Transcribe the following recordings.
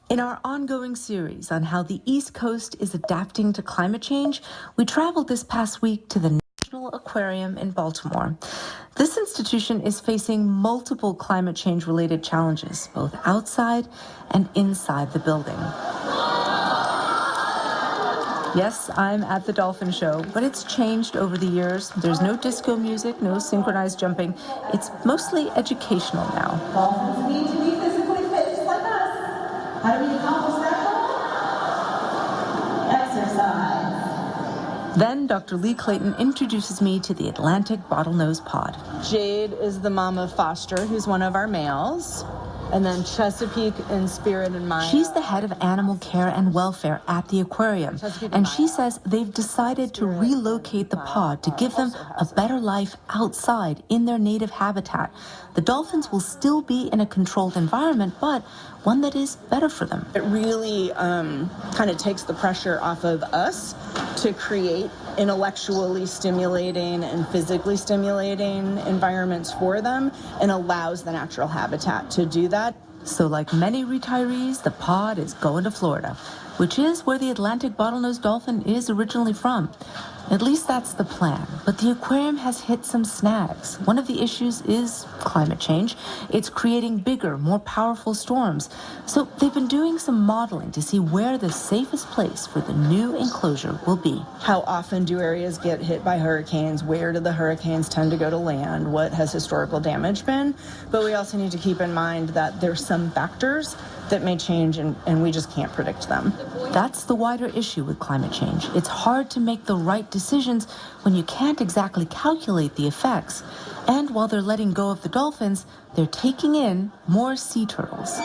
In our ongoing series on how the East Coast is adapting to climate change, we traveled this past week to the National Aquarium in Baltimore. This institution is facing multiple climate change-related challenges, both outside and inside the building. Yes, I'm at the dolphin show, but it's changed over the years. There's no disco music, no synchronized jumping. It's mostly educational now. Dolphins need to be physically fit just like us. How do we accomplish that goal? Exercise. Then Dr. Lee Clayton introduces me to the Atlantic bottlenose pod. Jade is the mom of Foster, who's one of our males. And then Chesapeake in Spirit and Maya. She's the head of animal care and welfare at the aquarium. And she says they've decided to relocate the pod to give them a better life outside in their native habitat. The dolphins will still be in a controlled environment, but one that is better for them. It really kind of takes the pressure off of us to create intellectually stimulating and physically stimulating environments for them and allows the natural habitat to do that. So like many retirees, the pod is going to Florida, which is where the Atlantic bottlenose dolphin is originally from. At least that's the plan. But the aquarium has hit some snags. One of the issues is climate change. It's creating bigger, more powerful storms. So they've been doing some modeling to see where the safest place for the new enclosure will be. How often do areas get hit by hurricanes? Where do the hurricanes tend to go to land? What has historical damage been? But we also need to keep in mind that there's some factors that may change and we just can't predict them. That's the wider issue with climate change. It's hard to make the right decisions when you can't exactly calculate the effects. And while they're letting go of the dolphins, they're taking in more sea turtles.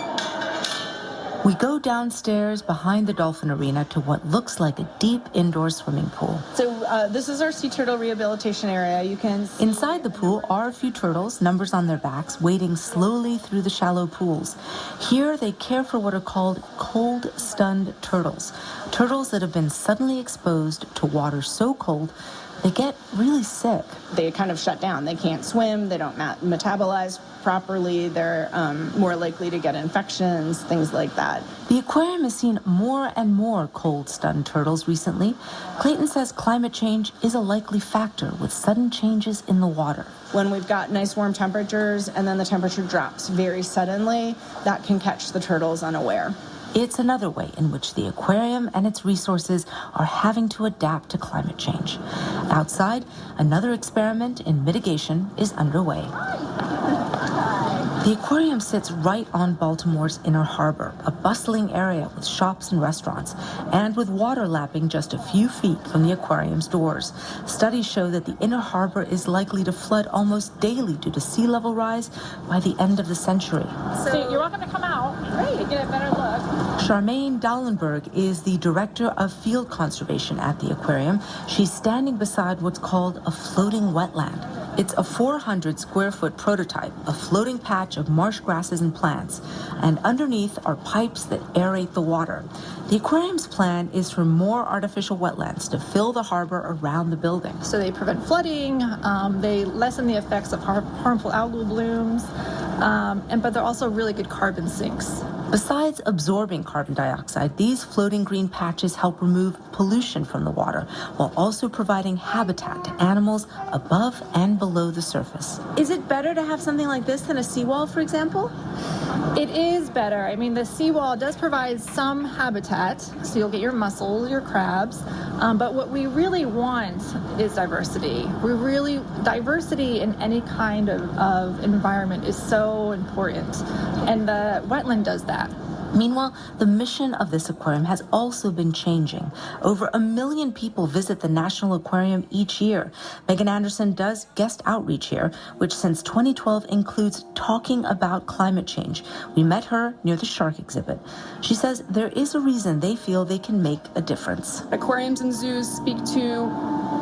We go downstairs behind the dolphin arena to what looks like a deep indoor swimming pool. So this is our sea turtle rehabilitation area. You can see inside the pool are a few turtles, numbers on their backs, wading slowly through the shallow pools. Here they care for what are called cold-stunned turtles, turtles that have been suddenly exposed to water so cold they get really sick. They kind of shut down. They can't swim. They don't metabolize properly. They're more likely to get infections, things like that. The aquarium has seen more and more cold-stunned turtles recently. Clayton says climate change is a likely factor with sudden changes in the water. When we've got nice warm temperatures and then the temperature drops very suddenly, that can catch the turtles unaware. It's another way in which the aquarium and its resources are having to adapt to climate change. Outside, another experiment in mitigation is underway. The aquarium sits right on Baltimore's Inner Harbor, a bustling area with shops and restaurants, and with water lapping just a few feet from the aquarium's doors. Studies show that the Inner Harbor is likely to flood almost daily due to sea level rise by the end of the century. So you're welcome to come out. Great, get a better look. Charmaine Dahlenberg is the director of field conservation at the aquarium. She's standing beside what's called a floating wetland. It's a 400-square-foot prototype, a floating patch of marsh grasses and plants, and underneath are pipes that aerate the water. The aquarium's plan is for more artificial wetlands to fill the harbor around the building. So they prevent flooding, they lessen the effects of harmful algal blooms, but they're also really good carbon sinks. Besides absorbing carbon dioxide, these floating green patches help remove pollution from the water, while also providing habitat to animals above and below the surface. Is it better to have something like this than a seawall, for example? It is better. I mean, the seawall does provide some habitat, so you'll get your mussels, your crabs, but what we really want is diversity. Diversity in any kind of environment is so important, and the wetland does that. Meanwhile, the mission of this aquarium has also been changing. Over 1 million people visit the National Aquarium each year. Megan Anderson does guest outreach here, which since 2012 includes talking about climate change. We met her near the shark exhibit. She says there is a reason they feel they can make a difference. Aquariums and zoos speak to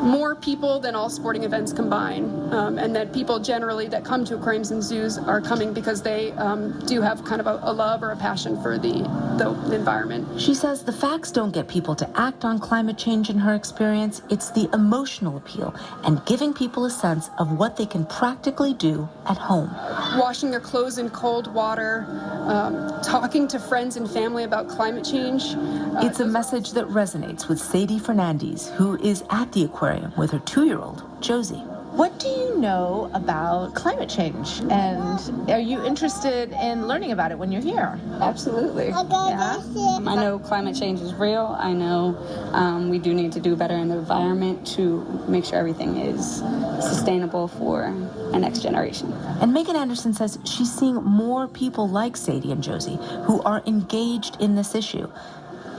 more people than all sporting events combined, and that people generally that come to aquariums and zoos are coming because they do have kind of a love or a passion for the environment. She says the facts don't get people to act on climate change in her experience. It's the emotional appeal and giving people a sense of what they can practically do at home. Washing their clothes in cold water, talking to friends and family about climate change. It's a message that resonates with Sadie Fernandez, who is at the aquarium with her 2-year-old, Josie. What do you know about climate change? And are you interested in learning about it when you're here? Absolutely. Yeah? I know climate change is real. I know we do need to do better in the environment to make sure everything is sustainable for the next generation. And Megan Anderson says she's seeing more people like Sadie and Josie who are engaged in this issue.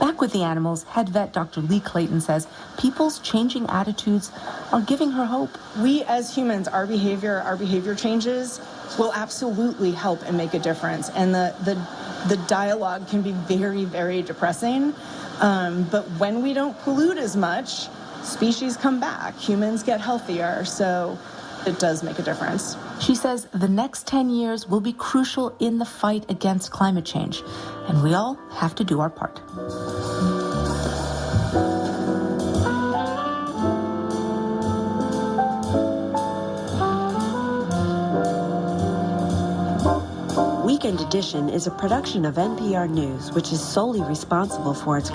Back with the animals, head vet Dr. Lee Clayton says people's changing attitudes are giving her hope. We as humans, our behavior changes will absolutely help and make a difference. And the dialogue can be very, very depressing. But when we don't pollute as much, species come back, humans get healthier. So it does make a difference. She says the next 10 years will be crucial in the fight against climate change, and we all have to do our part. Weekend Edition is a production of NPR News, which is solely responsible for its